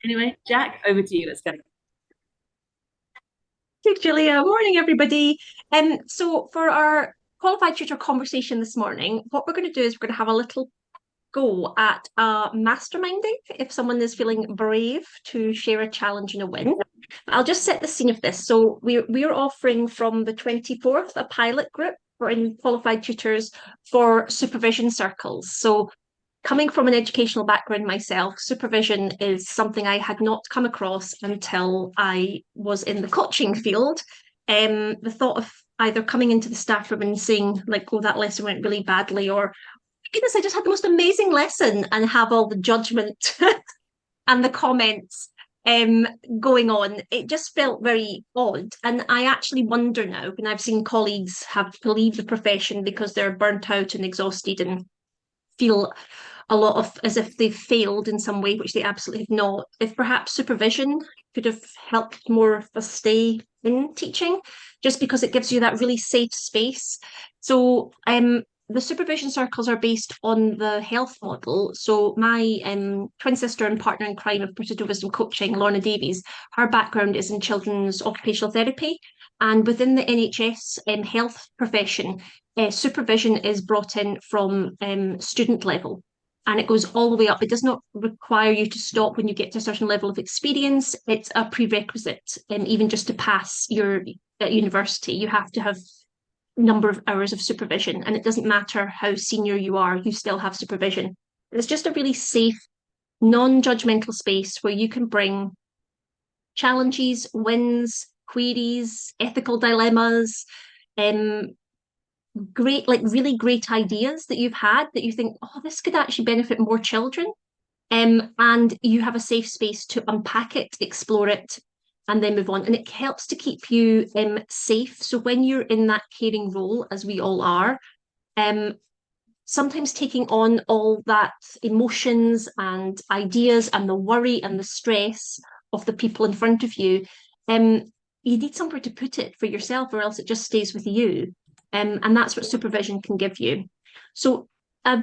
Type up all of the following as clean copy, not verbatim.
Anyway, Jack, over to you. Let's go. Hey, Julia. Morning, everybody. So for our qualified tutor conversation this morning, what we're going to do is we're going to have a little go at masterminding if someone is feeling brave to share a challenge and a win. I'll just set the scene of this. So we're offering from the 24th a pilot group for in qualified tutors for supervision circles. So coming from an educational background myself, supervision is something I had not come across until I was in the coaching field. The thought of either coming into the staff room and saying, like, oh, that lesson went really badly, or goodness, I just had the most amazing lesson, and have all the judgment and the comments um, going on. It just felt very odd. And I actually wonder now, when I've seen colleagues have to leave the profession because they're burnt out and exhausted and feel a lot of as if they've failed in some way, which they absolutely have not. If perhaps supervision could have helped more of us stay in teaching, just because it gives you that really safe space. So the supervision circles are based on the health model. So my twin sister and partner in crime of Precision Wisdom Coaching, Lorna Davies, her background is in children's occupational therapy. And within the NHS health profession, supervision is brought in from student level and it goes all the way up. It does not require you to stop when you get to a certain level of experience. It's a prerequisite, even just to pass your at university, you have to have number of hours of supervision, and it doesn't matter how senior you are, you still have supervision. It's just a really safe, non-judgmental space where you can bring challenges, wins, queries, ethical dilemmas, um, great, like really great ideas that you've had that you think, oh, this could actually benefit more children. And you have a safe space to unpack it, explore it, and then move on. And it helps to keep you safe. So when you're in that caring role, as we all are, um, sometimes taking on all that emotions and ideas and the worry and the stress of the people in front of you, um, you need somewhere to put it for yourself, or else it just stays with you. And that's what supervision can give you. So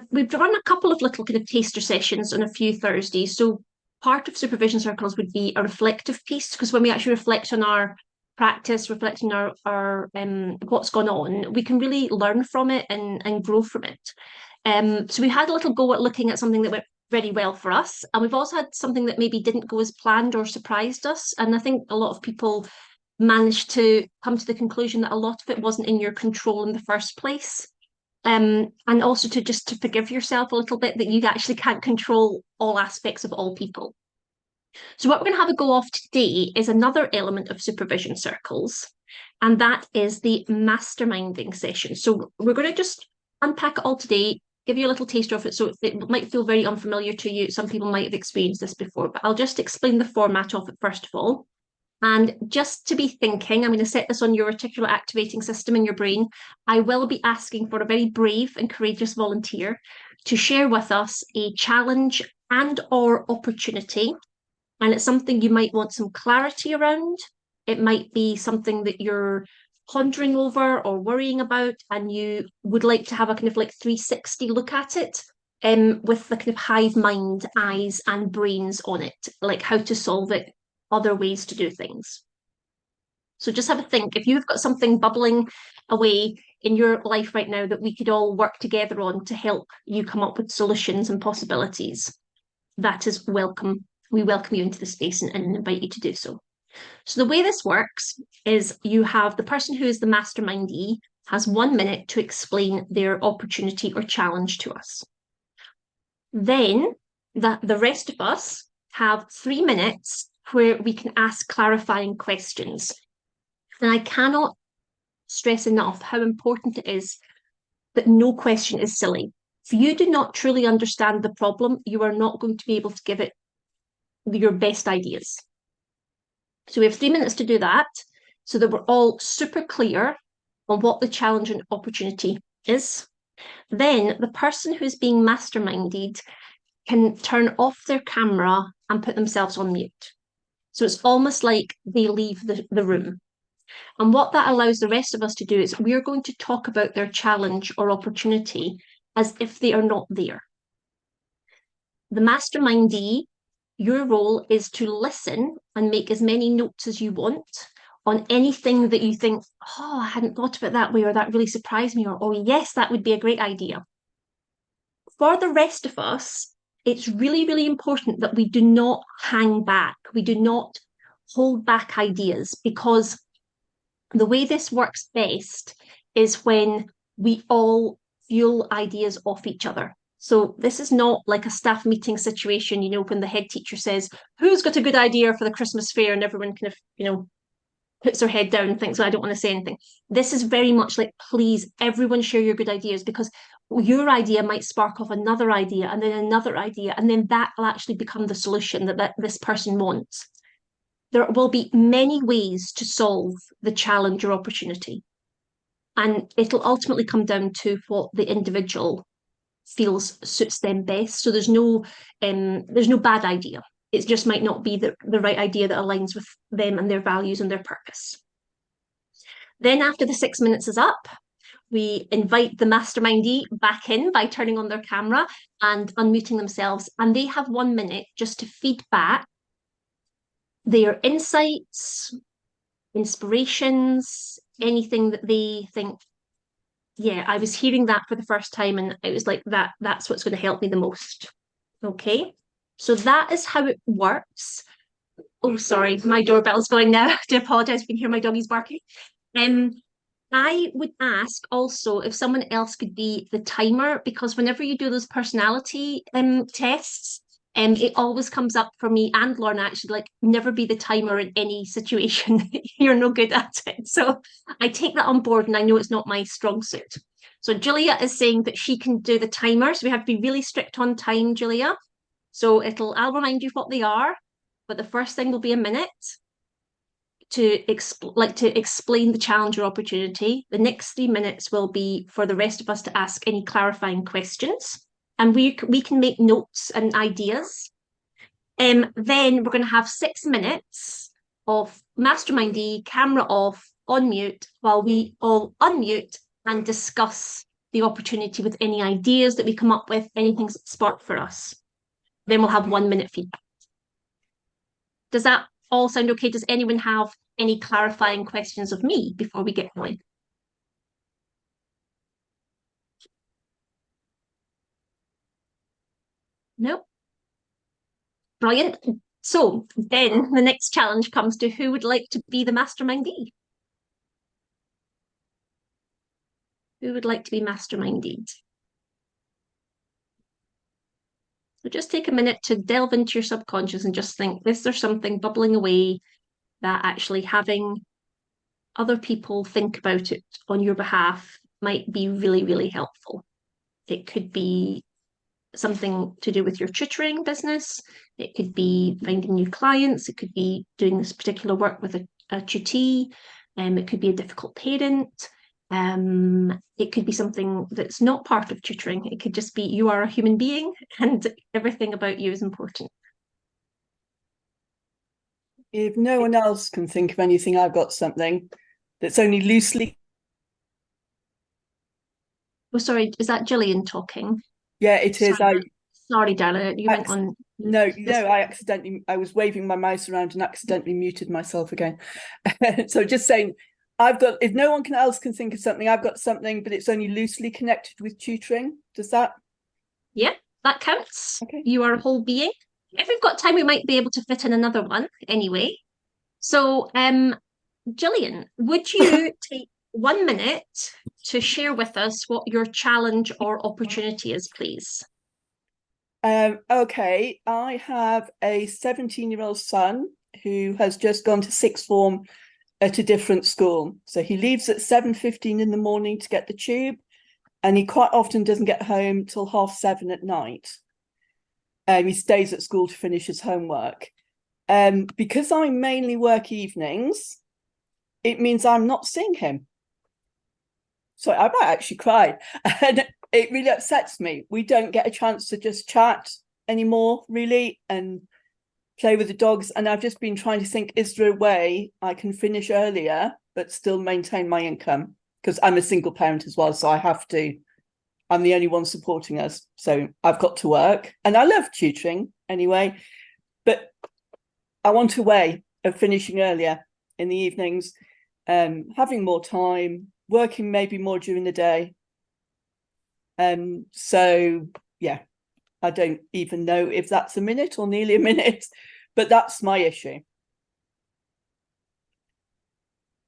we've run a couple of little kind of taster sessions on a few Thursdays. So part of supervision circles would be a reflective piece, because when we actually reflect on our practice, reflecting our what's gone on, we can really learn from it and grow from it. So we had a little go at looking at something that went very well for us, and we've also had something that maybe didn't go as planned or surprised us. And I think a lot of people managed to come to the conclusion that a lot of it wasn't in your control in the first place. And also to just to forgive yourself a little bit that you actually can't control all aspects of all people. So what we're going to have a go off today is another element of supervision circles, and that is the masterminding session. So we're going to just unpack it all today, give you a little taster of it. So it might feel very unfamiliar to you. Some people might have experienced this before, but I'll just explain the format of it first of all. And just to be thinking, I'm going to set this on your reticular activating system in your brain. I will be asking for a very brave and courageous volunteer to share with us a challenge and or opportunity, and it's something you might want some clarity around. It might be something that you're pondering over or worrying about, and you would like to have a kind of like 360 look at it, with the kind of hive mind, eyes, and brains on it, like how to solve it, other ways to do things. So just have a think. If you've got something bubbling away in your life right now that we could all work together on to help you come up with solutions and possibilities, that is welcome. We welcome you into the space and invite you to do so. So the way this works is you have the person who is the mastermindee has 1 minute to explain their opportunity or challenge to us. Then the rest of us have 3 minutes where we can ask clarifying questions. And I cannot stress enough how important it is that no question is silly. If you do not truly understand the problem, you are not going to be able to give it your best ideas. So we have 3 minutes to do that so that we're all super clear on what the challenge and opportunity is. Then the person who's being masterminded can turn off their camera and put themselves on mute. So it's almost like they leave the room. And what that allows the rest of us to do is we're going to talk about their challenge or opportunity as if they are not there. The mastermindee your role is to listen and make as many notes as you want on anything that you think, oh, I hadn't thought of it that way, or that really surprised me, or oh, yes, that would be a great idea. For the rest of us, it's really, really important that we do not hang back. We do not hold back ideas, because the way this works best is when we all fuel ideas off each other. So this is not like a staff meeting situation, when the head teacher says, who's got a good idea for the Christmas fair? And everyone kind of, puts their head down and thinks, well, I don't want to say anything. This is very much like, please, everyone share your good ideas, because your idea might spark off another idea and then another idea, and then that will actually become the solution that this person wants. There will be many ways to solve the challenge or opportunity. And it'll ultimately come down to what the individual feels suits them best. So there's no bad idea. It just might not be the right idea that aligns with them and their values and their purpose. Then after the 6 minutes is up, we invite the mastermindee back in by turning on their camera and unmuting themselves. And they have 1 minute just to feed back their insights, inspirations, anything that they think, yeah, I was hearing that for the first time and it was like that's what's going to help me the most. Okay, so that is how it works. Oh, sorry, my doorbell's going now. I do apologize if you can hear my doggies barking. I would ask also if someone else could be the timer, because whenever you do those personality tests, it always comes up for me and Lorna, actually, like, never be the timer in any situation. You're no good at it. So I take that on board, and I know it's not my strong suit. So Julia is saying that she can do the timer. So we have to be really strict on time, Julia. So I'll remind you what they are, but the first thing will be a minute to explain the challenge or opportunity. The next 3 minutes will be for the rest of us to ask any clarifying questions, and we can make notes and ideas. Then we're going to have 6 minutes of masterminding, camera off, on mute, while we all unmute and discuss the opportunity with any ideas that we come up with, anything sparked for us. Then we'll have 1 minute feedback. Does that all sound okay? Does anyone have any clarifying questions of me before we get going? No? Brilliant. So then the next challenge comes to who would like to be the mastermindee? Who would like to be masterminded? So just take a minute to delve into your subconscious and just think, is there something bubbling away that actually having other people think about it on your behalf might be really, really helpful? It could be something to do with your tutoring business. It could be finding new clients. It could be doing this particular work with a tutee. It could be a difficult parent. It could be something that's not part of tutoring. It could just be you are a human being and everything about you is important. If no one else can think of anything, I've got something that's only loosely. Oh, sorry, is that Gillian talking? Yeah, it is. Sorry, darling, you went on. No, I was waving my mouse around and accidentally muted myself again. So just saying, if no one else can think of something, I've got something, but it's only loosely connected with tutoring. Does that? Yeah, that counts. Okay. You are a whole being. If we've got time, we might be able to fit in another one anyway. So, Gillian, would you take 1 minute to share with us what your challenge or opportunity is, please? Okay, I have a 17-year-old son who has just gone to sixth form at a different school. So he leaves at 7:15 in the morning to get the tube, and he quite often doesn't get home till 7:30 at night. He stays at school to finish his homework. Because I mainly work evenings, it means I'm not seeing him. So I might actually cry. And it really upsets me. We don't get a chance to just chat anymore, really, and play with the dogs. And I've just been trying to think, is there a way I can finish earlier but still maintain my income? Because I'm a single parent as well, so I'm the only one supporting us. So I've got to work. And I love tutoring anyway. but I want a way of finishing earlier in the evenings, having more time, working maybe more during the day. So yeah, I don't even know if that's a minute or nearly a minute, but that's my issue.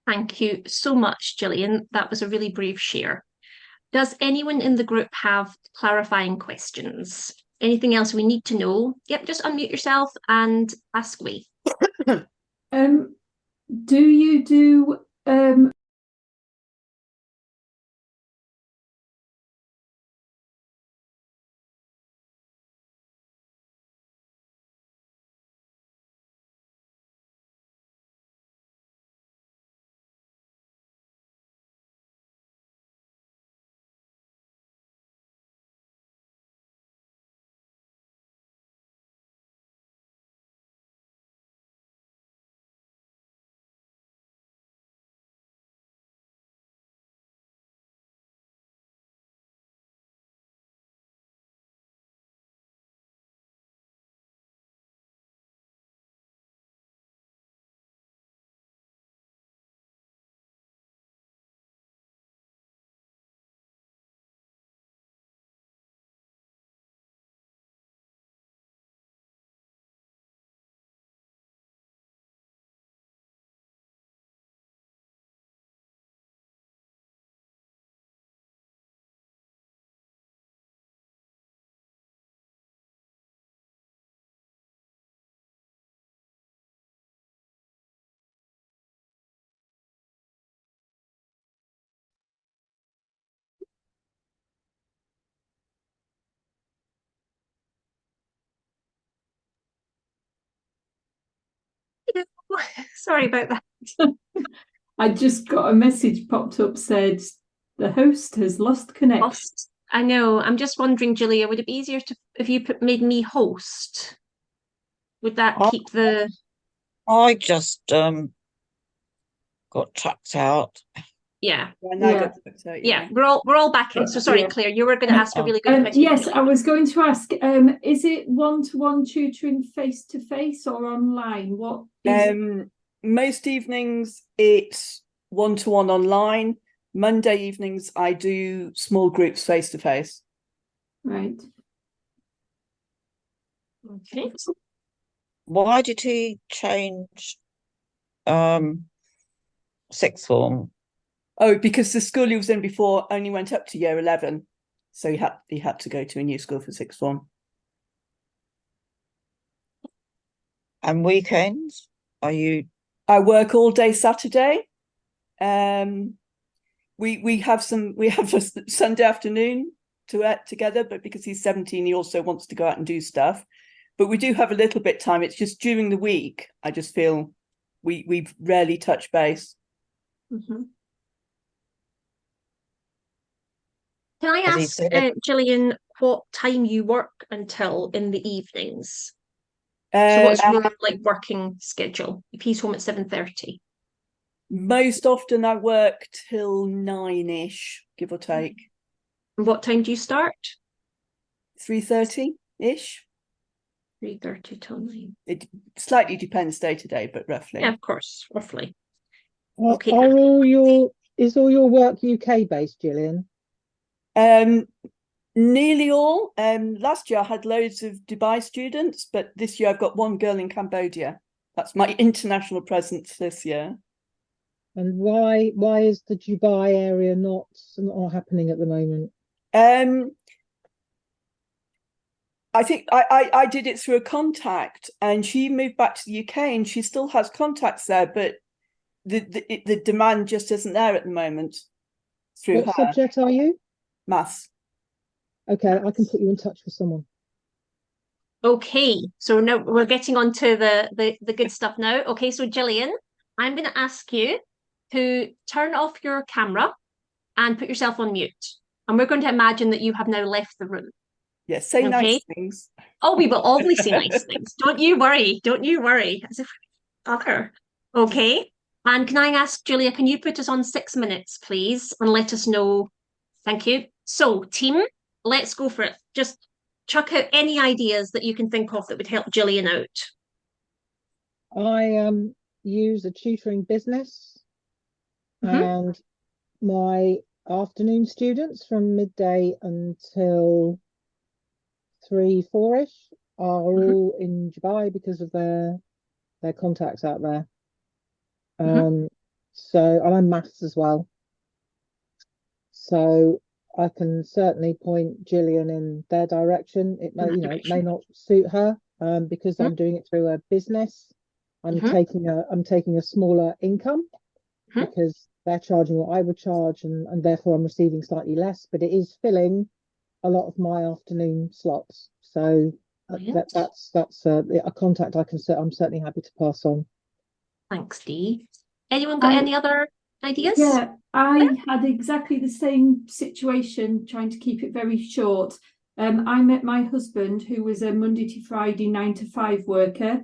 Thank you so much, Gillian. That was a really brave share. Does anyone in the group have clarifying questions? Anything else we need to know? Yep, just unmute yourself and ask away. Do you do Sorry about that. I just got a message popped up said the host has lost connection. I know. I'm just wondering, Julia, would it be easier if you made me host? Would that keep the... I just got chucked out. Yeah. Yeah. We're all back in. So sorry, Yeah. Claire, you were going to ask a really good question. Yes, I was going to ask, is it one-to-one tutoring face-to-face or online? What is Most evenings it's one-to-one online. Monday evenings I do small groups face-to-face. right? Okay. Why did he change sixth form? Oh, because the school he was in before only went up to year 11, so he had to go to a new school for sixth form. And weekends? I work all day Saturday. We have a Sunday afternoon together, but because he's 17, he also wants to go out and do stuff. But we do have a little bit time. It's just during the week, I just feel we rarely touch base. Mm-hmm. Can I ask, Gillian, what time you work until in the evenings? So what's your working schedule? If he's home at 7:30. Most often I work till 9-ish, give or take. And what time do you start? 3:30-ish. 3:30 till 9. It slightly depends day to day, but roughly. Yeah, of course, roughly. Okay. Is all your work UK based, Gillian? Nearly all. Last year I had loads of Dubai students, but this year I've got one girl in Cambodia. That's my international presence this year. And why is the Dubai area not happening at the moment? I think I did it through a contact, and she moved back to the UK, and she still has contacts there, but the demand just isn't there at the moment. What subject are you? Maths. Okay, I can put you in touch with someone. Okay, so now we're getting on to the good stuff now. Okay, so Gillian, I'm going to ask you to turn off your camera and put yourself on mute. And we're going to imagine that you have now left the room. Yes, say nice things. Oh, we will always say nice things. Don't you worry. Don't you worry. As if other. Okay. And can I ask, Julia, can you put us on 6 minutes, please? And let us know. Thank you. So, team, let's go for it. Just chuck out any ideas that you can think of that would help Gillian out. I use a tutoring business, and my afternoon students from midday until 3, 4-ish are all in Dubai because of their contacts out there. So, and I'm maths as well. So I can certainly point Gillian in their direction. It may, it may not suit her, because I'm doing it through a business. I'm taking a smaller income because they're charging what I would charge, and therefore I'm receiving slightly less, but it is filling a lot of my afternoon slots. So that's a contact I'm certainly happy to pass on. Thanks, Dee. Anyone got any other ideas? Yeah, I had exactly the same situation, trying to keep it very short. I met my husband, who was a Monday to Friday 9 to 5 worker,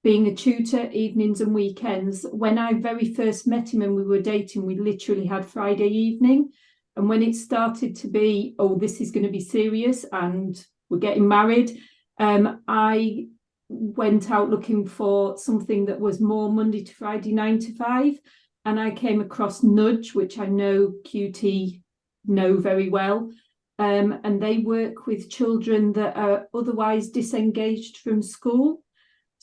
being a tutor evenings and weekends. When I very first met him and we were dating, we literally had Friday evening. And when it started to be, oh, this is going to be serious and we're getting married, I went out looking for something that was more Monday to Friday 9 to 5. And I came across Nudge, which I know QT know very well. And they work with children that are otherwise disengaged from school.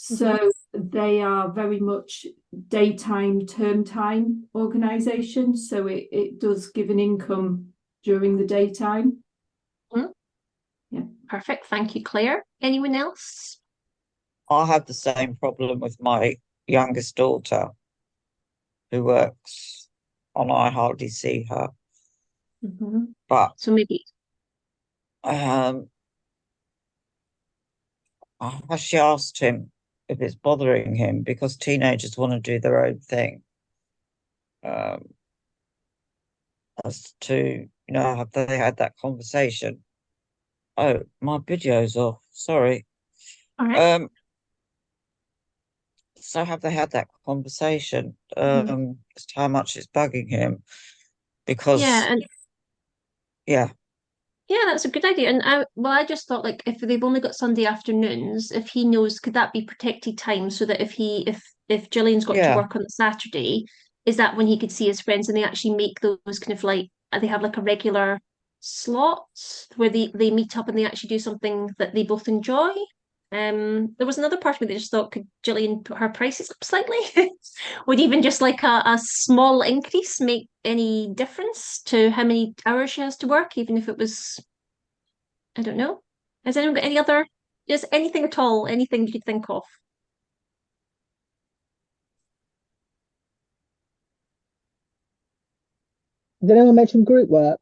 So they are very much daytime, term time organisation. So it does give an income during the daytime. Yeah, perfect. Thank you, Claire. Anyone else? I have the same problem with my youngest daughter, who works on I hardly see her. But so maybe I actually asked him if it's bothering him, because teenagers want to do their own thing. As to, have they had that conversation? Oh, my video's off. Sorry. all right. So have they had that conversation as to how much it's bugging him? Because yeah, that's a good idea. And I just thought, like, if they've only got Sunday afternoons, if he knows, could that be protected time, so that if Gillian's got to work on the Saturday, is that when he could see his friends, and they actually make those kind of like, they have like a regular slot where they meet up and they actually do something that they both enjoy. There was another part of me that just thought, could Gillian put her prices up slightly? Would even just like a small increase make any difference to how many hours she has to work, even if it was, I don't know. Has anyone got any other, just anything at all, anything you could think of? Did anyone mention group work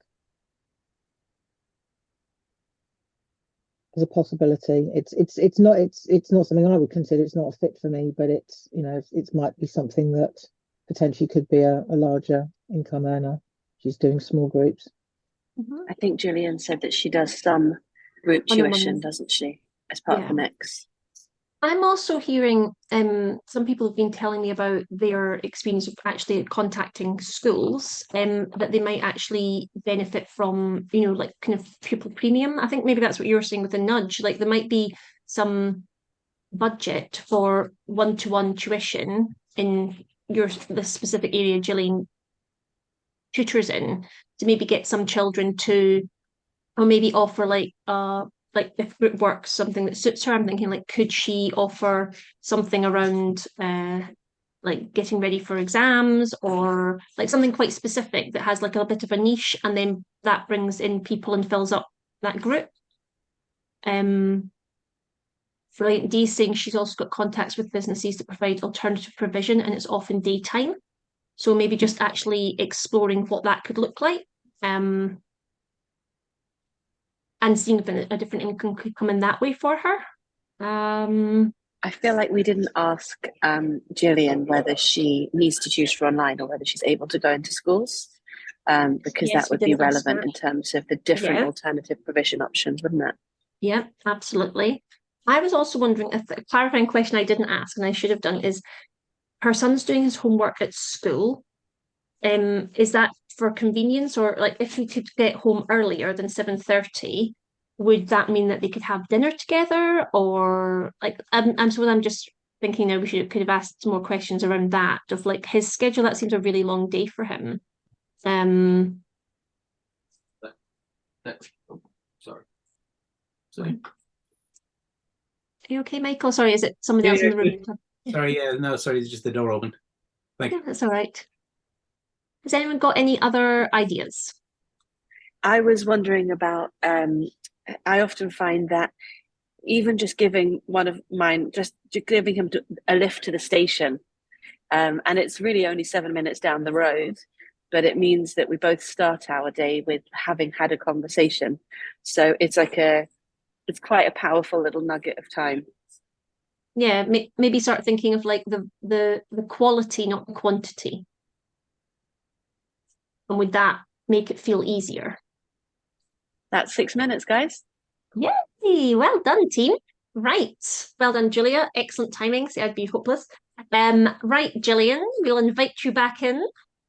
as a possibility? It's not something I would consider. It's not a fit for me, but it's, it might be something that potentially could be a larger income earner. She's doing small groups. I think Gillian said that she does some group tuition, doesn't she, as part of the mix? I'm also hearing some people have been telling me about their experience of actually contacting schools, that they might actually benefit from, like kind of pupil premium. I think maybe that's what you were saying with the Nudge. Like there might be some budget for one-to-one tuition in the specific area Gillian tutors in, to maybe get some children to, or maybe offer like if group work's something that suits her. I'm thinking, like, could she offer something around like getting ready for exams, or like something quite specific that has like a bit of a niche, and then that brings in people and fills up that group. For like Dee saying, she's also got contacts with businesses that provide alternative provision, and it's often daytime. So maybe just actually exploring what that could look like. And seeing if a different income could come in that way for her. I feel like we didn't ask Gillian whether she needs to tutor online or whether she's able to go into schools, because that would be relevant in terms of the different alternative provision options, wouldn't it? Yeah, absolutely. I was also wondering, if a clarifying question I didn't ask and I should have done is, her son's doing his homework at school. Is that for convenience, or like if he could get home earlier than 7:30, would that mean that they could have dinner together? Or like, I'm just thinking now could have asked some more questions around that, of like his schedule. That seems a really long day for him. Sorry. Are you okay, Michael? Sorry, is it someone else in the room? Sorry, no, sorry, it's just the door open. Thank you. That's all right. Has anyone got any other ideas? I was wondering about, I often find that even just giving one of mine, just giving him a lift to the station, and it's really only 7 minutes down the road, but it means that we both start our day with having had a conversation. So it's like it's quite a powerful little nugget of time. Yeah, maybe start thinking of like the quality, not the quantity. And would that make it feel easier? That's 6 minutes, guys. Yay! Well done, team. Right. Well done, Julia. Excellent timing. See, I'd be hopeless. Right, Gillian, we'll invite you back in,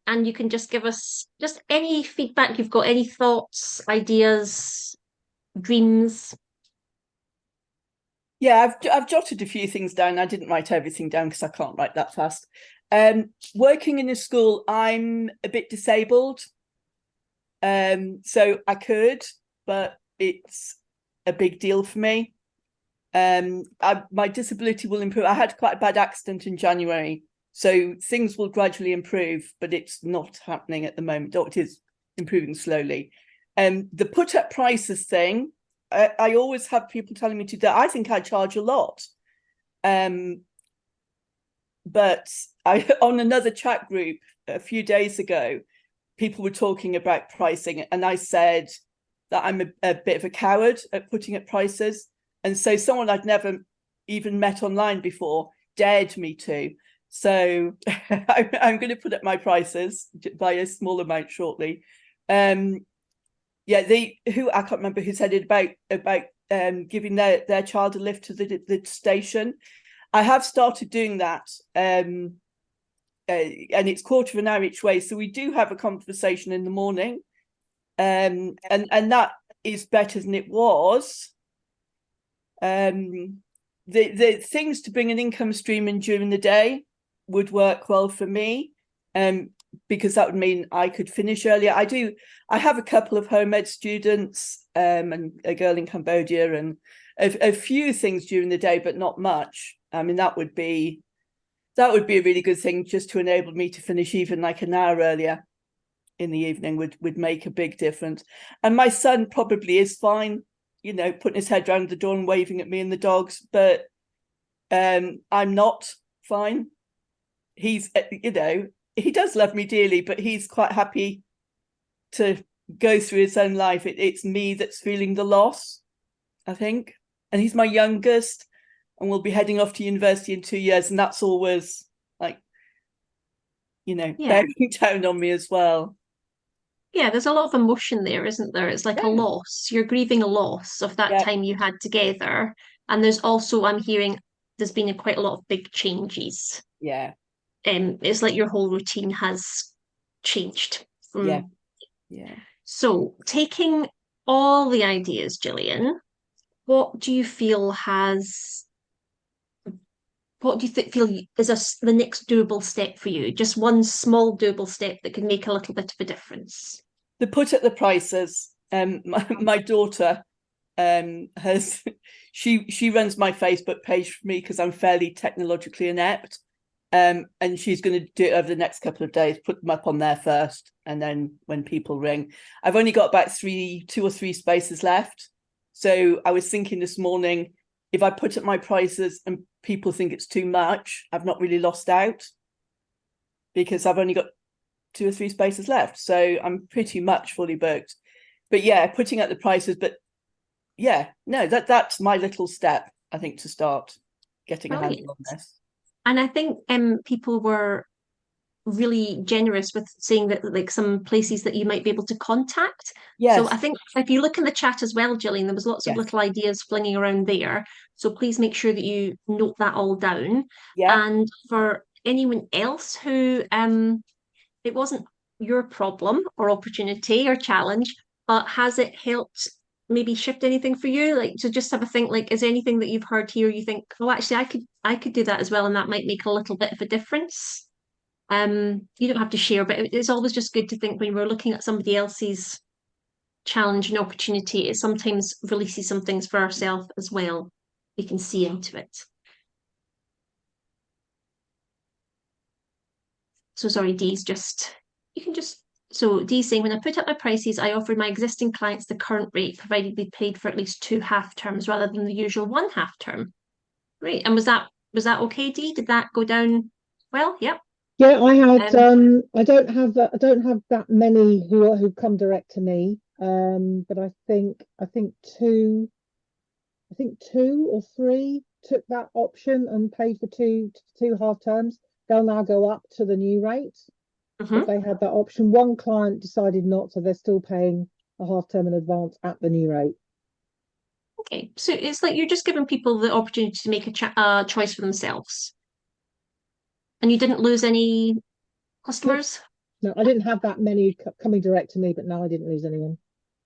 and you can just give us just any feedback you've got, any thoughts, ideas, dreams. Yeah, I've jotted a few things down. I didn't write everything down because I can't write that fast. Working in a school, I'm a bit disabled. So I could, but it's a big deal for me. My disability will improve. I had quite a bad accident in January, so things will gradually improve, but it's not happening at the moment. It is improving slowly. The put up prices thing, I always have people telling me to do that. I think I charge a lot. But on another chat group a few days ago, people were talking about pricing, and I said that I'm a bit of a coward at putting up prices. And so someone I'd never even met online before dared me to. So I'm going to put up my prices by a small amount shortly. I can't remember who said it about giving their child a lift to the station. I have started doing that, and it's quarter of an hour each way. So we do have a conversation in the morning, and that is better than it was. The things to bring an income stream in during the day would work well for me, because that would mean I could finish earlier. I have a couple of home ed students, and a girl in Cambodia, and a few things during the day, but not much. I mean, that would be a really good thing, just to enable me to finish even like an hour earlier in the evening would make a big difference. And my son probably is fine, putting his head round the door and waving at me and the dogs, but I'm not fine. He's, he does love me dearly, but he's quite happy to go through his own life. It's me that's feeling the loss, I think. And he's my youngest, and we'll be heading off to university in 2 years, and that's always like, bearing down on me as well. Yeah, there's a lot of emotion there, isn't there? It's like a loss. You're grieving a loss of that time you had together. And there's also, I'm hearing, there's been quite a lot of big changes. Yeah. It's like your whole routine has changed. Yeah. So taking all the ideas, Gillian, what do you feel is the next doable step for you? Just one small doable step that can make a little bit of a difference. The put at the prices. My daughter has she runs my Facebook page for me because I'm fairly technologically inept. And she's going to do it over the next couple of days, put them up on there first, and then when people ring. I've only got about 2 or 3 spaces left. So I was thinking this morning, if I put up my prices and people think it's too much, I've not really lost out, because I've only got 2 or 3 spaces left. So I'm pretty much fully booked. But yeah, putting up the prices. But yeah, no, that's my little step, I think, to start getting a handle on this. And I think people were really generous with saying that, like, some places that you might be able to contact. Yes. So I think if you look in the chat as well, Gillian, there was lots of little ideas flinging around there. So please make sure that you note that all down. Yeah. And for anyone else who it wasn't your problem or opportunity or challenge, but has it helped maybe shift anything for you? Like, to just have a think, like, is there anything that you've heard here you think, oh, actually, I could do that as well, and that might make a little bit of a difference. You don't have to share, but it's always just good to think when we're looking at somebody else's challenge and opportunity, it sometimes releases some things for ourselves as well. We can see into it. So sorry, Dee's just, you can just, so Dee's saying, when I put up my prices, I offered my existing clients the current rate, provided they paid for at least 2 half terms rather than the usual 1 half term. Right, and was that okay, Dee? Did that go down well? Yep. Yeah, I had I don't have that many who come direct to me. But I think two or three took that option and paid for two half terms. They'll now go up to the new rate. If they had that option. One client decided not, so they're still paying a half term in advance at the new rate. Okay, so it's like you're just giving people the opportunity to make a choice for themselves. And you didn't lose any customers? No, I didn't have that many coming direct to me, but no, I didn't lose anyone.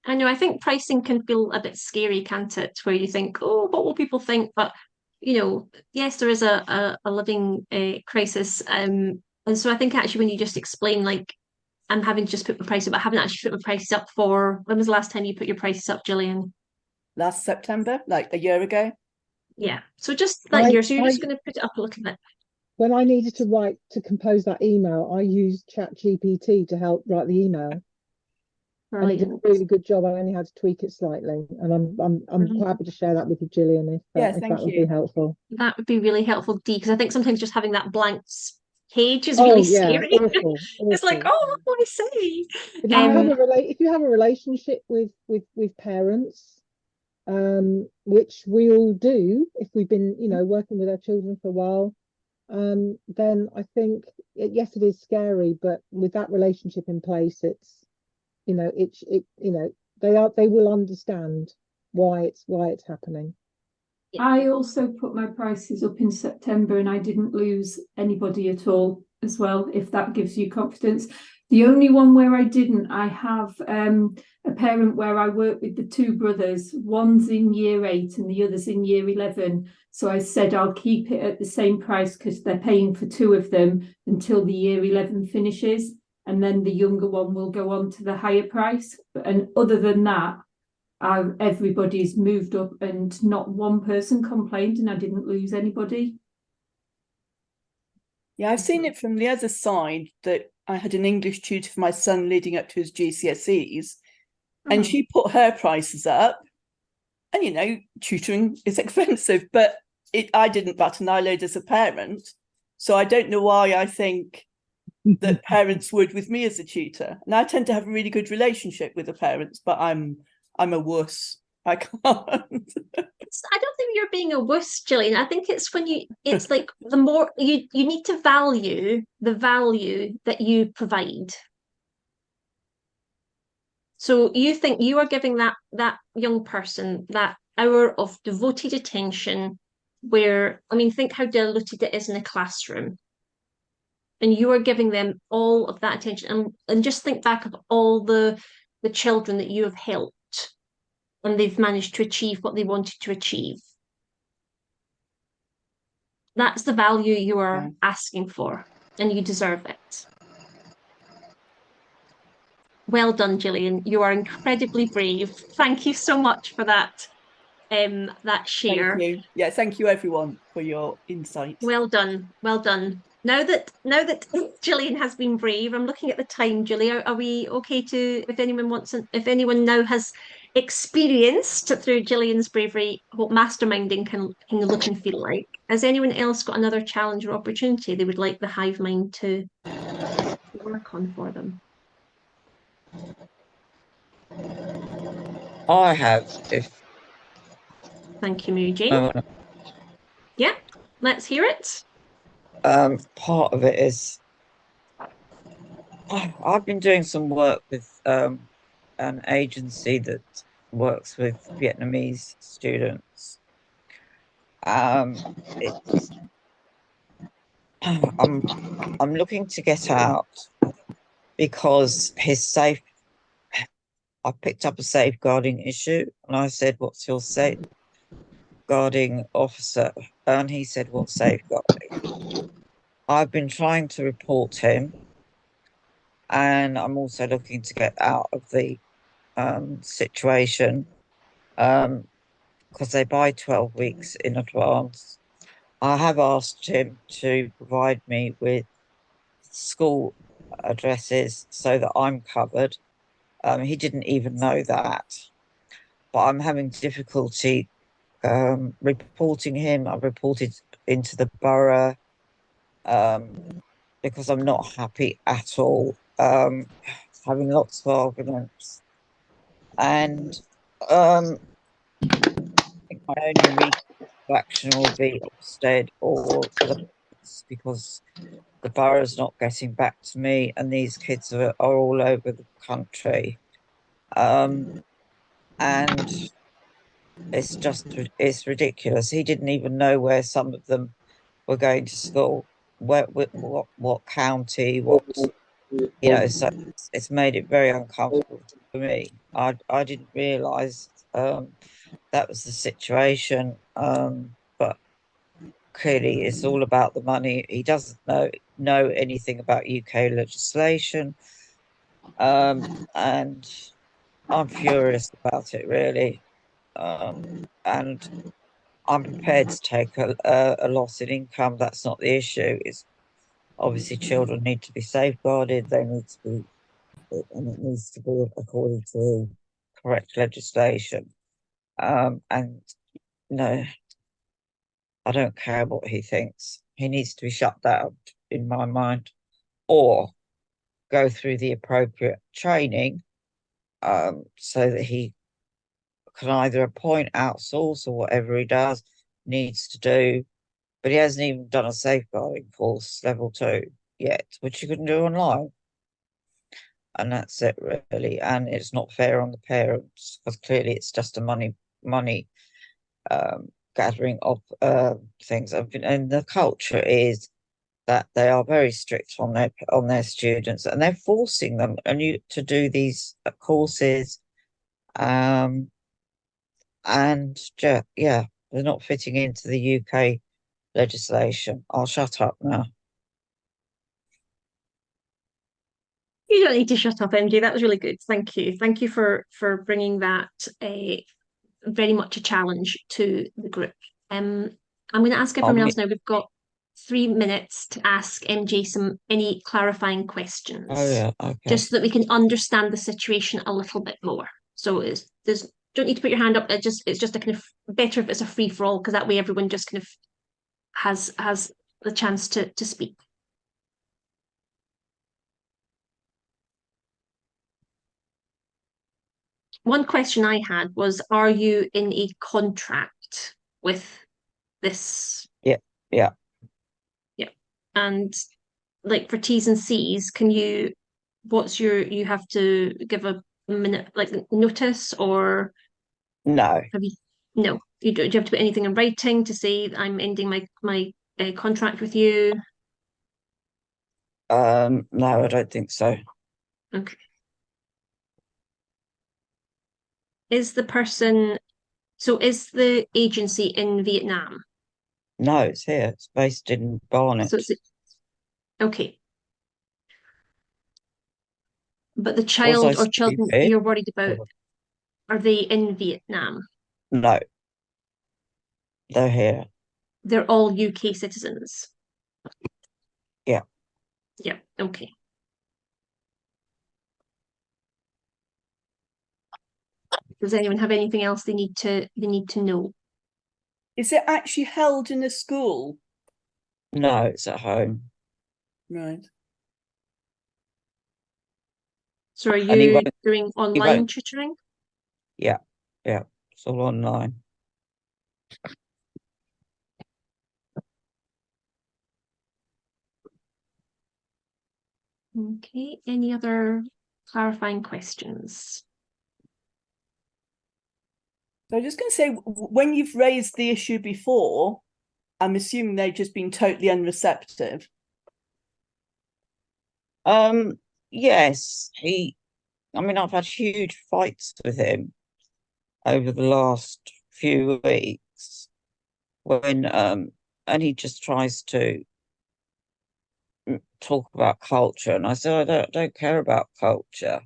I know, I think pricing can feel a bit scary, can't it? Where you think, oh, what will people think? But, you know, yes, there is a living crisis. And so I think actually when you just explain, like, I'm having to just put my price up, I haven't actually put my prices up for, when was the last time you put your prices up, Gillian? Last September, like a year ago. Yeah, so just that year, so you're just going to put it up a little bit. When I needed to compose that email, I used ChatGPT to help write the email. And it did a really good job. I only had to tweak it slightly, and I'm quite happy to share that with you, Gillian, if that would be helpful. That would be really helpful, Dee, because I think sometimes just having that blank page is really scary. Awful. It's like, oh, what do I say? If you have a relationship with parents, which we all do, if we've been working with our children for a while, then I think yes, it is scary, but with that relationship in place, it's they will understand why it's happening. I also put my prices up in September and I didn't lose anybody at all as well, if that gives you confidence. The only one where I didn't, I have a parent where I work with the 2 brothers. One's in year 8 and the other's in year 11. So I said I'll keep it at the same price because they're paying for 2 of them until the year 11 finishes. And then the younger one will go on to the higher price. And other than that, everybody's moved up and not one person complained and I didn't lose anybody. Yeah, I've seen it from the other side that I had an English tutor for my son leading up to his GCSEs, and she put her prices up. And, tutoring is expensive, but I didn't bat an eyelid as a parent. So I don't know why I think that parents would with me as a tutor. And I tend to have a really good relationship with the parents, but I'm a wuss. I can't. I don't think you're being a wuss, Gillian. I think it's when it's like the more you need to value the value that you provide. So you think you are giving that young person that hour of devoted attention where, think how diluted it is in a classroom. And you are giving them all of that attention. And just think back of all the children that you have helped and they've managed to achieve what they wanted to achieve. That's the value you are asking for, and you deserve it. Well done, Gillian. You are incredibly brave. Thank you so much for that share. Thank you. Yeah, thank you everyone for your insight. Well done. Well done. Now that Gillian has been brave, I'm looking at the time, Julie. Are we okay to, if anyone now has experienced through Gillian's bravery what masterminding can look and feel like? Has anyone else got another challenge or opportunity they would like the hive mind to work on for them? I have. Thank you, Mary Jane. Yeah, let's hear it. Part of it is I've been doing some work with an agency that works with Vietnamese students. I'm looking to get out because I picked up a safeguarding issue and I said, what's your safeguarding officer and he said, "What safeguarding?" I've been trying to report him, and I'm also looking to get out of the situation because they buy 12 weeks in advance. I have asked him to provide me with school addresses so that I'm covered. He didn't even know that, but I'm having difficulty reporting him. I've reported into the borough because I'm not happy at all, having lots of arguments. And I think my only recourse of action will be Ofsted or the police, because the borough's not getting back to me, and these kids are all over the country. And it's ridiculous. He didn't even know where some of them were going to school, what county, so it's made it very uncomfortable for me. I didn't realise that was the situation, but clearly it's all about the money. He doesn't know anything about UK legislation, and I'm furious about it, really. And I'm prepared to take a loss in income. That's not the issue. It's obviously children need to be safeguarded. They need to be, and it needs to be according to correct legislation. And no, I don't care what he thinks. He needs to be shut down, in my mind, or go through the appropriate training, so that he can either appoint, outsource, or whatever he needs to do. But he hasn't even done a safeguarding course, level 2, yet, which you can do online. And that's it, really. And it's not fair on the parents, because clearly it's just a money gathering of things. And the culture is that they are very strict on their students, and they're forcing them to do these courses. And yeah, they're not fitting into the UK legislation. I'll shut up now. You don't need to shut up, MJ. That was really good. Thank you. Thank you for bringing that very much a challenge to the group. I'm going to ask everyone else now. We've got 3 minutes to ask MJ any clarifying questions. Oh yeah, okay. Just so that we can understand the situation a little bit more. So don't need to put your hand up. It's just a kind of better if it's a free for all, because that way everyone just kind of has the chance to speak. One question I had was, are you in a contract with this? Yeah. Yeah. And like for T's and C's, you have to give a minute, like notice, or No. No, do you have to put anything in writing to say that I'm ending my contract with you? No, I don't think so. Okay. Is the agency in Vietnam? No, it's here. It's based in Barnet. So okay. But the child or children you're worried about, are they in Vietnam? No. They're here. They're all UK citizens? Yeah. Yeah, okay. Does anyone have anything else they need to know? Is it actually held in a school? No, it's at home. Right. So are you doing online tutoring? Yeah, it's all online. Okay, any other clarifying questions? So I'm just going to say, when you've raised the issue before, I'm assuming they've just been totally unreceptive. Yes, I've had huge fights with him over the last few weeks. when and he just tries to talk about culture, and I said, I don't care about culture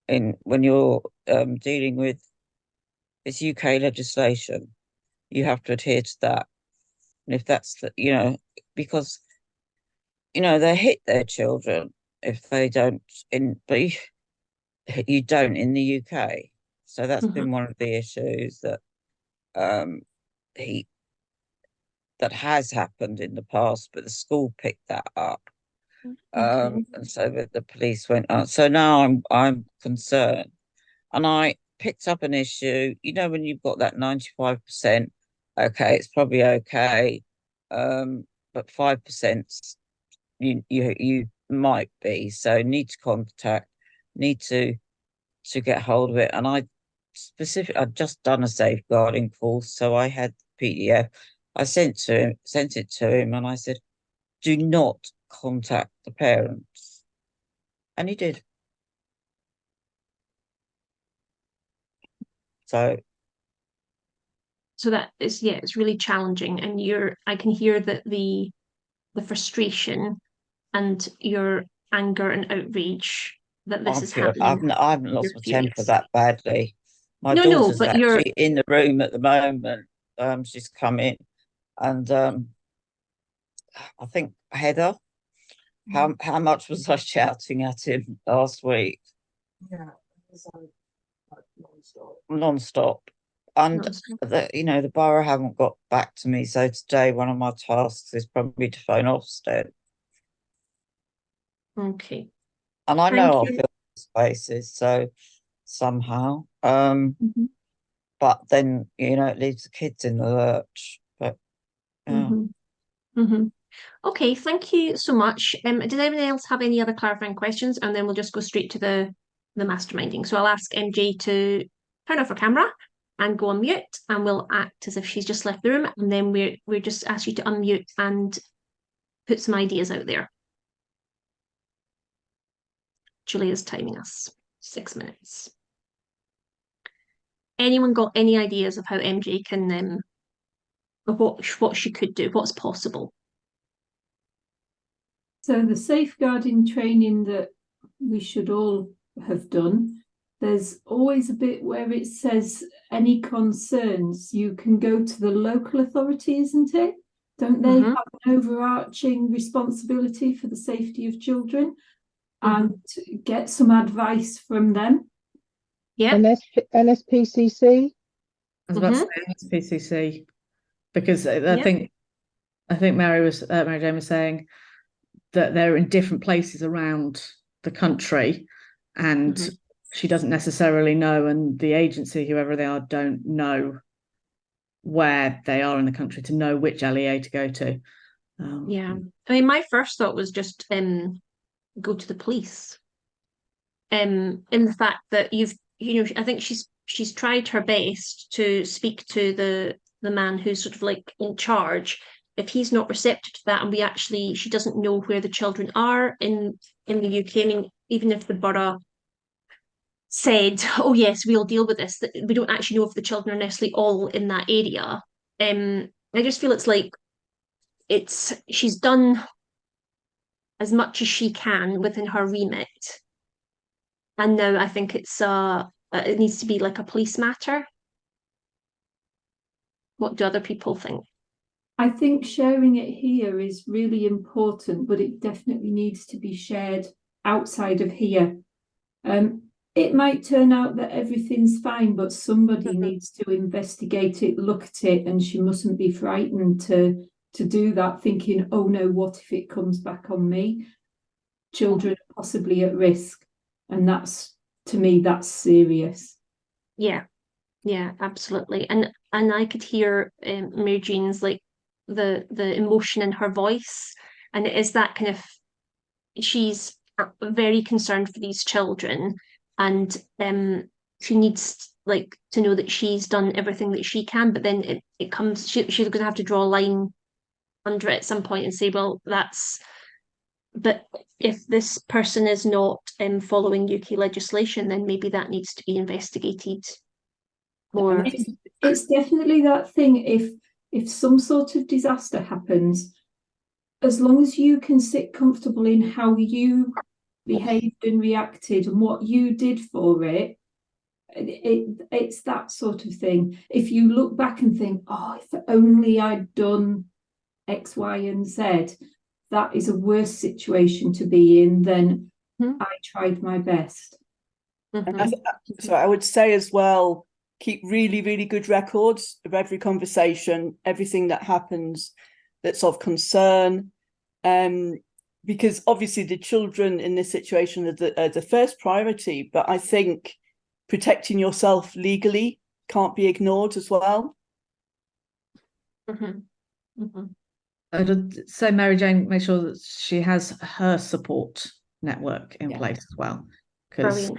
when you're dealing with this UK legislation. You have to adhere to that, and if that's because they hit their children if they don't but you don't in the UK. So that's been one of the issues that that has happened in the past, but the school picked that up. And so the police went out. So now I'm concerned. And I picked up an issue, when you've got that 95%, okay, it's probably okay. But 5% you might be. So need to get hold of it. And I'd just done a safeguarding course, so I had the PDF. I sent it to him, and I said, do not contact the parents. And he did. So that is, it's really challenging, and I can hear that the frustration and your anger and outrage that this is happening. I haven't lost my temper that badly. My No, daughter's but actually in the room at the moment. She's come in, and I think, Heather, how much was I shouting at him last week? Yeah, it was like non-stop. And the borough haven't got back to me, so today one of my tasks is probably to phone Ofsted. Okay. And I know I'll fill spaces, so somehow. But then, it leaves the kids in the lurch. But Okay, thank you so much. Did anyone else have any other clarifying questions? And then we'll just go straight to the masterminding. So I'll ask MJ to turn off her camera and go on mute, and we'll act as if she's just left the room, and then we just ask you to unmute and put some ideas out there. Julia's timing us 6 minutes. Anyone got any ideas of how MJ can what she could do, what's possible? So the safeguarding training that we should all have done, there's always a bit where it says any concerns, you can go to the local authority, isn't it? Don't they have an overarching responsibility for the safety of children and get some advice from them? Yeah. NSPCC? I was about to say NSPCC, because I think Mary Jane was saying that they're in different places around the country, and she doesn't necessarily know, and the agency, whoever they are, don't know where they are in the country to know which LEA to go to. I mean, my first thought was just go to the police. In the fact that I think she's tried her best to speak to the man who's sort of like in charge. If he's not receptive to that, and she doesn't know where the children are in the UK. I mean, even if the borough said, oh yes, we'll deal with this, that we don't actually know if the children are necessarily all in that area. I just feel it's like she's done as much as she can within her remit, and now I think it needs to be like a police matter. What do other people think? I think sharing it here is really important, but it definitely needs to be shared outside of here. It might turn out that everything's fine, but somebody needs to investigate it, look at it, and she mustn't be frightened to do that, thinking, oh no, what if it comes back on me? Children are possibly at risk, and to me, that's serious. Yeah, absolutely. And I could hear Mary Jane's like the emotion in her voice, and it is that kind of, she's very concerned for these children, and she needs to know that she's done everything that she can, but then it comes, she's going to have to draw a line under it at some point and say, well, but if this person is not following UK legislation, then maybe that needs to be investigated more. It's definitely that thing. If if some sort of disaster happens, as long as you can sit comfortable in how you behaved and reacted and what you did for it, it's that sort of thing. If you look back and think, oh, if only I'd done X, Y, and Z, that is a worse situation to be in than I tried my best. So I would say as well, keep really, really good records of every conversation, everything that happens that's of concern. Because obviously the children in this situation are the first priority, but I think protecting yourself legally can't be ignored as well. I'd say Mary Jane, make sure that she has her support network in place as well, because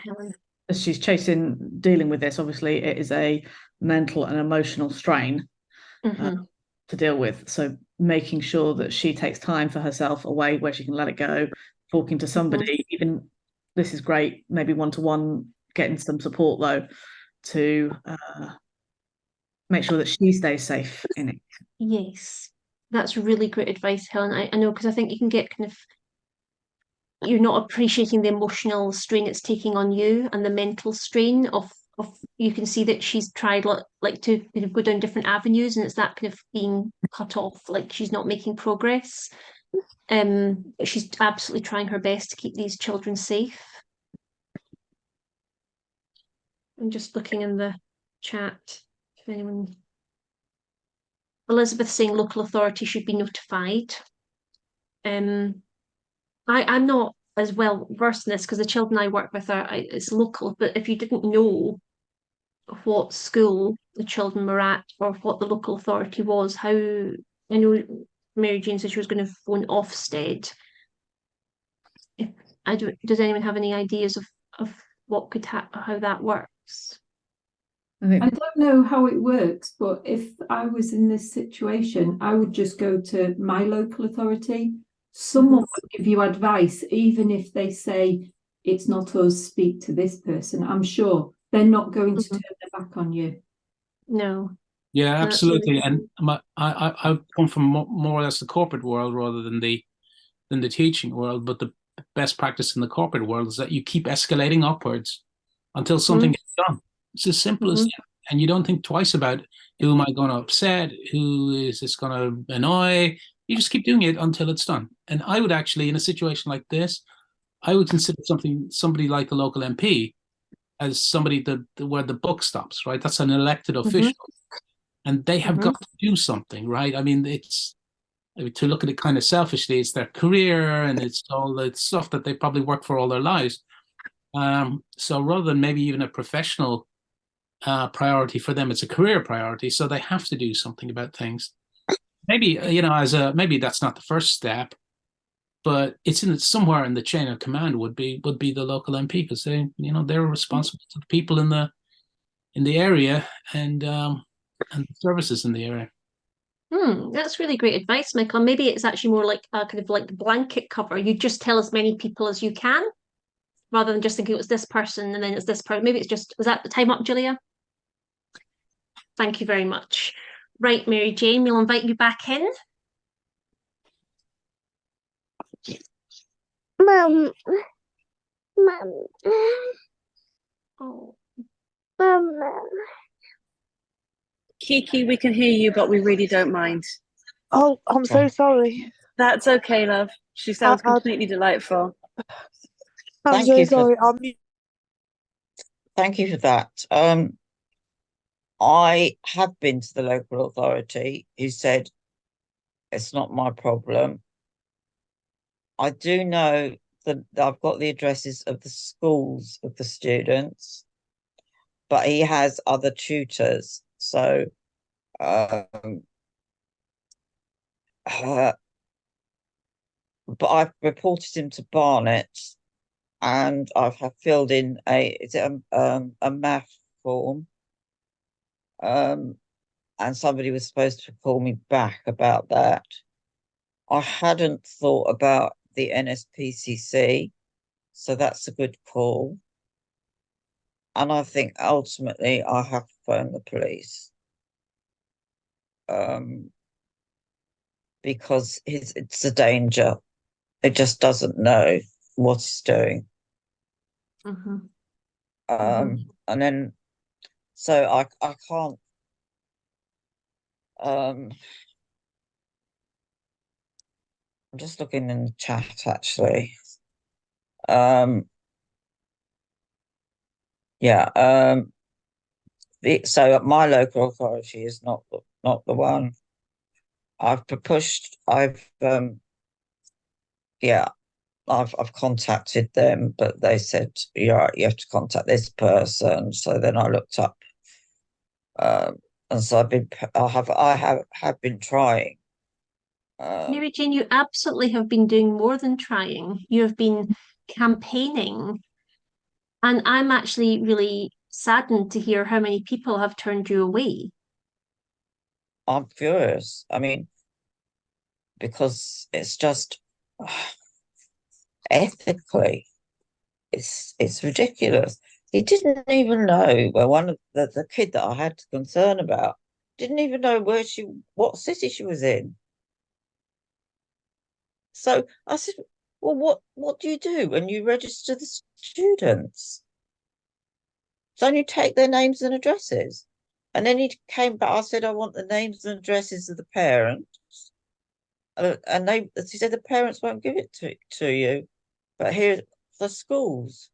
as she's dealing with this, obviously it is a mental and emotional strain to deal with. So making sure that she takes time for herself away where she can let it go, talking to somebody, even this is great, maybe one-to-one, getting some support though, to make sure that she stays safe in it. Yes, that's really great advice, Helen. I know, because I think you can get kind of, you're not appreciating the emotional strain it's taking on you and the mental strain of you can see that she's tried like to kind of go down different avenues, and it's that kind of being cut off, like she's not making progress. But she's absolutely trying her best to keep these children safe. I'm just looking in the chat if anyone. Elizabeth saying local authority should be notified. I'm not as well versed in this because the children I work with it's local, but if you didn't know what school the children were at or what the local authority was, how, I know Mary Jane said she was going to phone Ofsted. Does anyone have any ideas of what could how that works? I don't know how it works, but if I was in this situation, I would just go to my local authority. Someone would give you advice, even if they say it's not us, speak to this person. I'm sure they're not going to turn their back on you. No. Yeah, absolutely. And I come from more or less the corporate world rather than the teaching world. But the best practice in the corporate world is that you keep escalating upwards until something gets done. It's as simple as that. And you don't think twice about who am I going to upset, who is this going to annoy. You just keep doing it until it's done. And I would actually, in a situation like this, I would consider somebody like the local MP as somebody where the buck stops, right? That's an elected official. And they have got to do something, right? I mean, to look at it kind of selfishly, it's their career and it's all the stuff that they probably worked for all their lives. So rather than maybe even a professional priority for them, it's a career priority. So they have to do something about things. Maybe, maybe that's not the first step, but it's somewhere in the chain of command would be the local MP, because they're responsible to the people in the area and the services in the area. That's really great advice, Michael. Maybe it's actually more like a kind of like the blanket cover. You just tell as many people as you can, rather than just thinking it was this person and then it's this person. Maybe it's just, was that the time up, Julia? Thank you very much. Right, Mary Jane, we'll invite you back in. Mum. Oh. Kiki, we can hear you, but we really don't mind. Oh, I'm so sorry. That's okay, love. She sounds completely delightful. I'm so sorry. Thank you for that. I have been to the local authority who said it's not my problem. I do know that I've got the addresses of the schools of the students, but he has other tutors. So but I've reported him to Barnet, and I've filled in a math form. And somebody was supposed to call me back about that. I hadn't thought about the NSPCC, so that's a good call. And I think ultimately I have to phone the police. because it's a danger. It just doesn't know what it's doing. And then, so I can't. I'm just looking in the chat actually. Yeah. So my local authority is not the one. I've contacted them, but they said you have to contact this person. So then I looked up, and so I have been trying. Mary Jane, you absolutely have been doing more than trying. You have been campaigning, and I'm actually really saddened to hear how many people have turned you away. I'm furious. I mean, because it's just ethically, it's ridiculous. He didn't even know. Well, one of the kid that I had concern about didn't even know what city she was in. So I said, well, what do you do when you register the students? Don't you take their names and addresses? And then he came back. I said, I want the names and addresses of the parents. And he said the parents won't give it to you, but here's the schools.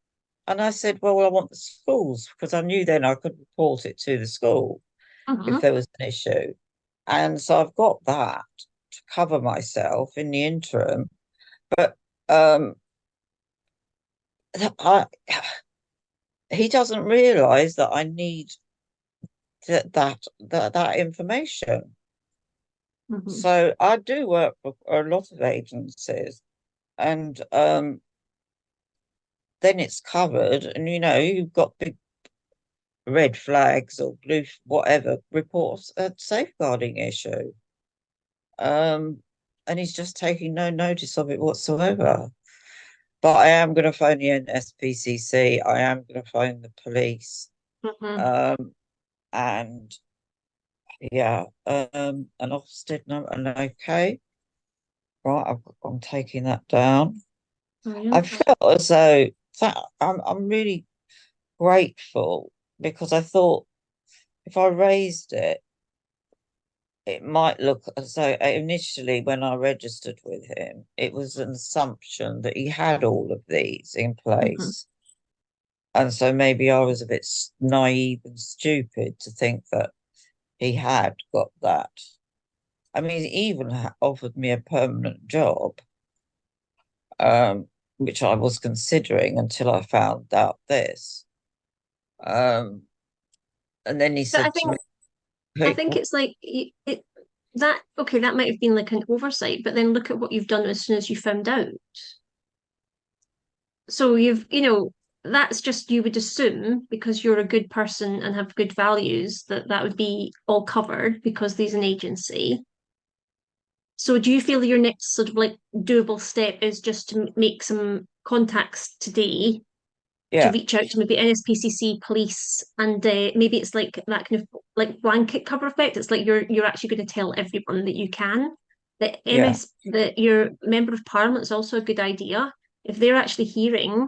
And I said, well, I want the schools, because I knew then I could report it to the school if there was an issue. And so I've got that to cover myself in the interim. But he doesn't realise that I need that information. So I do work for a lot of agencies, and then it's covered, and you've got big red flags or blue whatever reports a safeguarding issue. And he's just taking no notice of it whatsoever. But I am going to phone the NSPCC. I am going to phone the police. And yeah, an Ofsted number, and okay. Right, I'm taking that down. I felt as though I'm really grateful, because I thought if I raised it, it might look as though initially when I registered with him, it was an assumption that he had all of these in place. And so maybe I was a bit naive and stupid to think that he had got that. I mean, he even offered me a permanent job, which I was considering until I found out this. And then he said to me, I think it's like that might have been like an oversight, but then look at what you've done as soon as you found out. So that's just, you would assume, because you're a good person and have good values, that would be all covered because there's an agency. So do you feel your next sort of like doable step is just to make some contacts today to reach out to maybe NSPCC, police, and maybe it's like that kind of like blanket cover effect. It's like you're actually going to tell everyone that you can. That that your member of parliament is also a good idea. If they're actually hearing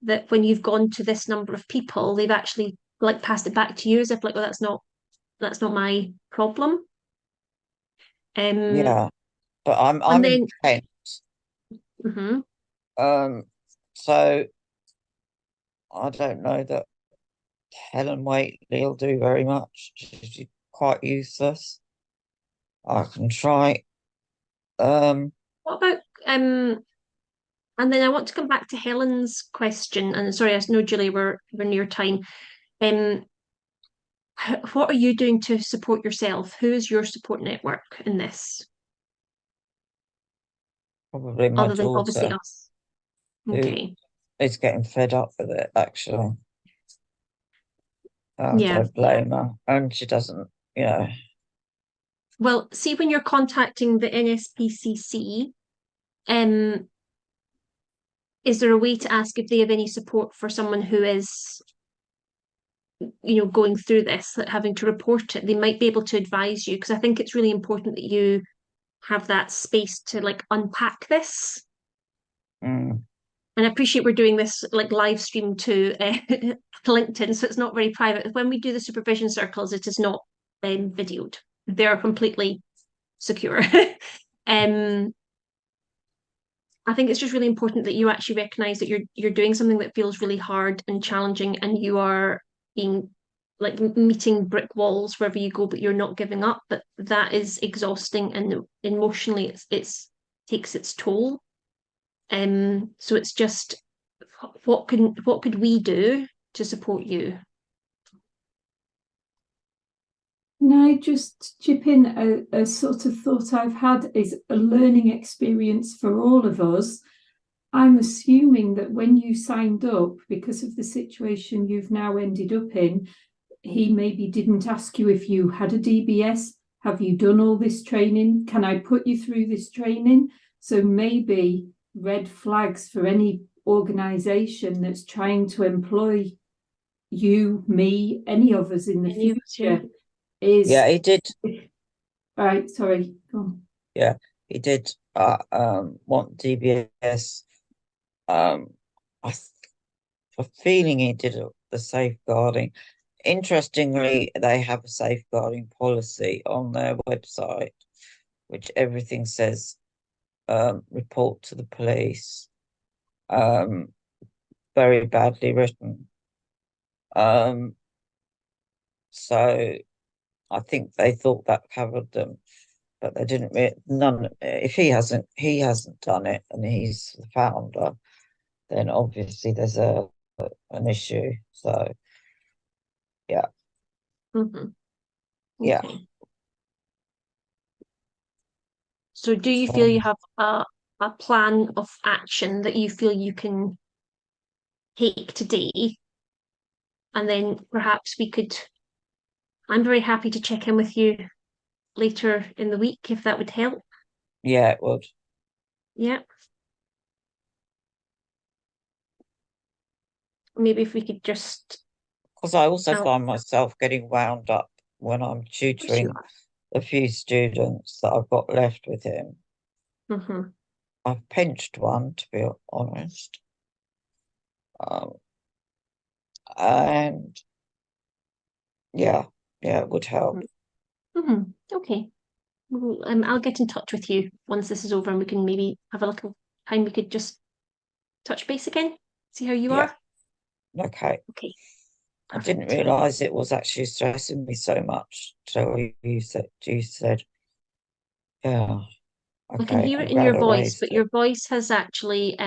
that when you've gone to this number of people, they've actually like passed it back to you as if like, well, that's not my problem. Yeah, but I'm in Kent. So I don't know that Helen Whately will do very much. She's quite useless. I can try. What about and then I want to come back to Helen's question. And sorry, I know, Julie, we're near time. What are you doing to support yourself? Who is your support network in this? Probably my other than daughter, obviously us. Okay. Is getting fed up with it, actually. I Yeah. don't blame her. And she doesn't, Well, see, when you're contacting the NSPCC, is there a way to ask if they have any support for someone who is going through this, having to report it, they might be able to advise you, because I think it's really important that you have that space to like unpack this. Mm. And I appreciate we're doing this like live stream to LinkedIn, so it's not very private. When we do the supervision circles, it is not videoed. They are completely secure. I think it's just really important that you actually recognise that you're doing something that feels really hard and challenging, and you are being like meeting brick walls wherever you go, but you're not giving up. But that is exhausting, and emotionally it's takes its toll. So it's just what could we do to support you? Can I just chip in a sort of thought I've had is a learning experience for all of us. I'm assuming that when you signed up, because of the situation you've now ended up in, he maybe didn't ask you if you had a DBS. Have you done all this training? Can I put you through this training? So maybe red flags for any organisation that's trying to employ you, me, any of us in the future. Yeah, he did. Right, sorry. Go on. Yeah, he did want DBS. I'm feeling he did the safeguarding. Interestingly, they have a safeguarding policy on their website, which everything says report to the police. Very badly written. So I think they thought that covered them, but they didn't. None. If he hasn't done it, and he's the founder, then obviously there's an issue. So, yeah, yeah. Okay. So, do you feel you have a plan of action that you feel you can take today, and then perhaps we could? I'm very happy to check in with you later in the week if that would help. Yeah, it would. Yeah. Maybe if we could just... Because I also find myself getting wound up when I'm tutoring a few students that I've got left with him. I've pinched one, to be honest. And yeah, it would help. Okay. Well, I'll get in touch with you once this is over, and we can maybe have a little time. We could just touch base again, see how you are. Okay. Okay. I didn't realise it was actually stressing me so much. So you said, yeah. Okay, I can hear it in your voice, but your voice has actually,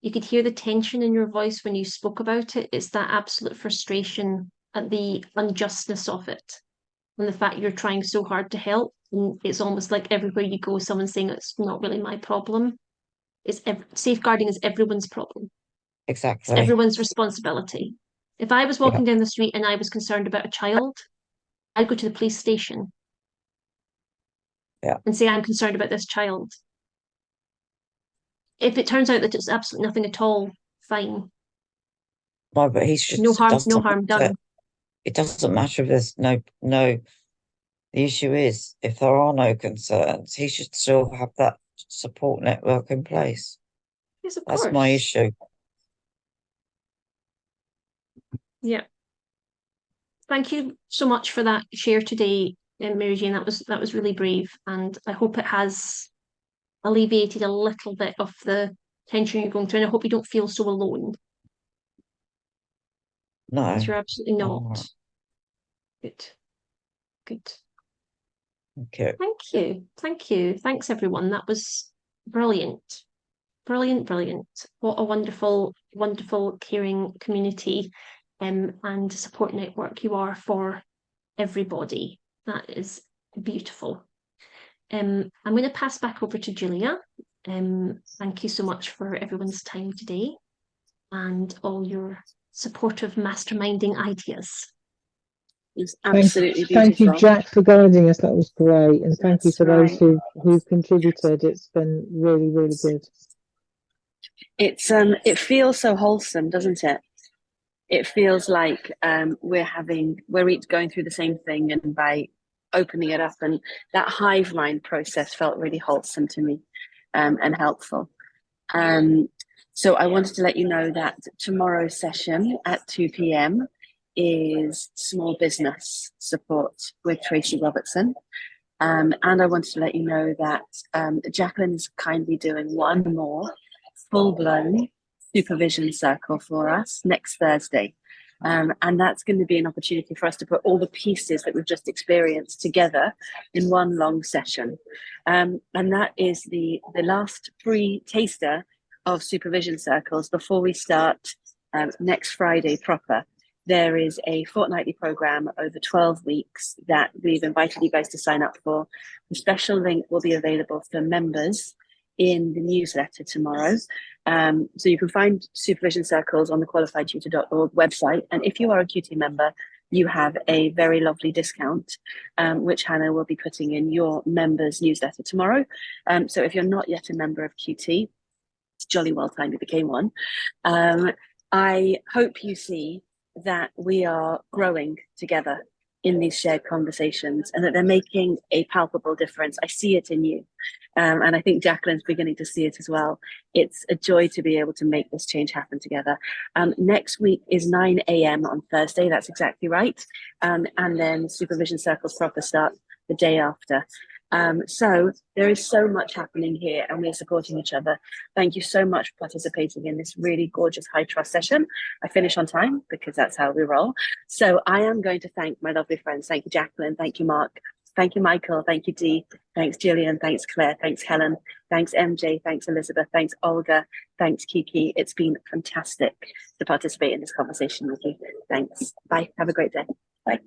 you could hear the tension in your voice when you spoke about it. It's that absolute frustration at the unjustness of it, and the fact you're trying so hard to help. And it's almost like everywhere you go, someone's saying it's not really my problem. Safeguarding is everyone's problem. Exactly. It's everyone's responsibility. If I was walking down the street and I was concerned about a child, I'd go to the police station. And say I'm concerned about this child. If it turns out that it's absolutely nothing at all, fine. No, but he's just no harm done. It doesn't matter if there's no. The issue is if there are no concerns, he should still have that support network in place. Yes, of course. That's my issue. Yeah. Thank you so much for that share today, Mary Jane. That was really brave, and I hope it has alleviated a little bit of the tension you're going through, and I hope you don't feel so alone. No. Because you're absolutely not. Good. Thank you. Thanks, everyone. That was brilliant. Brilliant. What a wonderful, wonderful, caring community and support network you are for everybody. That is beautiful. I'm going to pass back over to Julia. Thank you so much for everyone's time today and all your supportive masterminding ideas. It's absolutely beautiful. Thank you, Jack, for guiding us. That was great, and thank you for those who've contributed. It's been really, really good. It's it feels so wholesome, doesn't it? it feels like we're each going through the same thing, and by opening it up, and that hive mind process felt really wholesome to me, and helpful. So I wanted to let you know that tomorrow's session at 2 p.m. is small business support with Tracy Robertson. And I wanted to let you know that Jacqueline is kindly doing one more full-blown supervision circle for us next Thursday. And that's going to be an opportunity for us to put all the pieces that we've just experienced together in one long session. And that is the last free taster of supervision circles before we start next Friday proper. There is a fortnightly program over 12 weeks that we've invited you guys to sign up for. The special link will be available for members in the newsletter tomorrow. So you can find Supervision Circles on the qualifiedtutor.org website. And if you are a QT member, you have a very lovely discount, which Hannah will be putting in your members newsletter tomorrow. So if you're not yet a member of QT, it's jolly well time you became one. I hope you see that we are growing together in these shared conversations, and that they're making a palpable difference. I see it in you. And I think Jacqueline's beginning to see it as well. It's a joy to be able to make this change happen together. Next week is 9 a.m. on Thursday. That's exactly right. And then Supervision Circles proper start the day after. So there is so much happening here, and we're supporting each other. Thank you so much for participating in this really gorgeous high trust session. I finish on time because that's how we roll. So I am going to thank my lovely friends. Thank you, Jacqueline. Thank you, Mark. Thank you, Michael. Thank you, Dee. Thanks, Gillian. Thanks, Claire. Thanks, Helen. Thanks, MJ. Thanks, Elizabeth. Thanks, Olga. Thanks, Kiki. It's been fantastic to participate in this conversation with you. Thanks. Bye. Have a great day. Bye.